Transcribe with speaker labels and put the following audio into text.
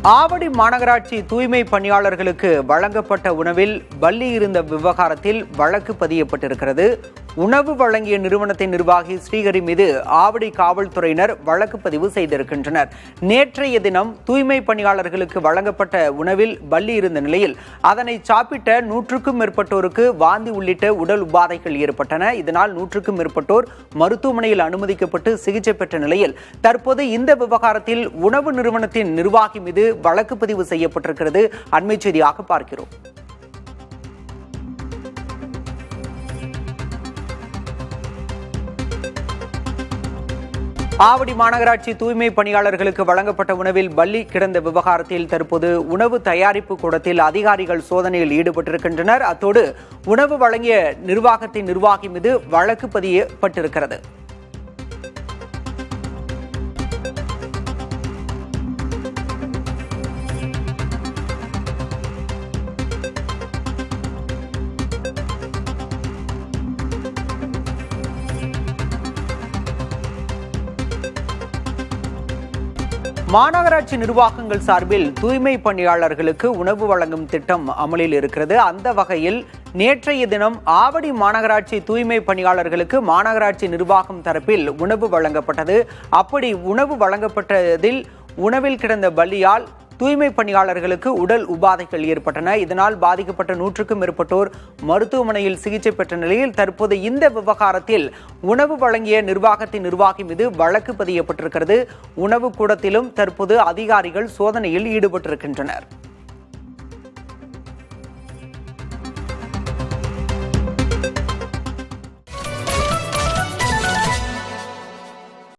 Speaker 1: ஆவடி மாநகராட்சி தூய்மை பணியாளர்களுக்கு வழங்கப்பட்ட உணவில் பல்லி இருந்த விவகாரத்தில் வழக்கு பதியப்பட்டிருக்கிறது. உணவு வழங்கிய நிறுவனத்தின் நிர்வாகி ஸ்ரீஹரி மீது ஆவடி காவல்துறையினர் வழக்கு பதிவு செய்திருக்கின்றனர். நேற்றைய தினம் தூய்மை பணியாளர்களுக்கு வழங்கப்பட்ட உணவில் பல்லி இருந்த நிலையில் அதனை சாப்பிட்ட 100க்கும் மேற்பட்டோருக்கு வாந்தி உள்ளிட்ட உடல் உபாதைகள் ஏற்பட்டன. இதனால் 100க்கும் மேற்பட்டோர் மருத்துவமனையில் அனுமதிக்கப்பட்டு சிகிச்சை பெற்ற நிலையில் தற்போது இந்த விவகாரத்தில் உணவு நிறுவனத்தின் நிர்வாகி மீது வழக்கு பதிவு செய்யப்பட்டிருக்கிறது. அண்மை செய்தியாக பார்க்கிறோம். ஆவடி மாநகராட்சி தூய்மை பணியாளர்களுக்கு வழங்கப்பட்ட உணவில் பல்லி கிடந்த விவகாரத்தில் தற்போது உணவு தயாரிப்பு கூடத்தில் அதிகாரிகள் சோதனையில் ஈடுபட்டிருக்கின்றனர். அத்தோடு உணவு வழங்கிய நிர்வாகத்தின் நிர்வாகி மீது வழக்கு பதியப்பட்டிருக்கிறது. மாநகராட்சி நிர்வாகங்கள் சார்பில் தூய்மை பணியாளர்களுக்கு உணவு வழங்கும் திட்டம் அமலில் இருக்கிறது. அந்த வகையில் நேற்றைய தினம் ஆவடி மாநகராட்சி தூய்மை பணியாளர்களுக்கு மாநகராட்சி நிர்வாகம் தரப்பில் உணவு வழங்கப்பட்டது. அப்படி உணவு வழங்கப்பட்டதில் உணவில் கிடந்த பல்லியால் தூய்மை பணியாளர்களுக்கு உடல் உபாதைகள் ஏற்பட்டன. இதனால் பாதிக்கப்பட்ட 100க்கும் மேற்பட்டோர் மருத்துவமனையில் சிகிச்சை பெற்ற நிலையில் தற்போது இந்த விவகாரத்தில் உணவு வழங்கிய நிர்வாகத்தின் நிர்வாகி மீது வழக்கு பதியப்பட்டிருக்கிறது. உணவு கூடத்திலும் தற்போது அதிகாரிகள் சோதனையில் ஈடுபட்டிருக்கின்றனர்.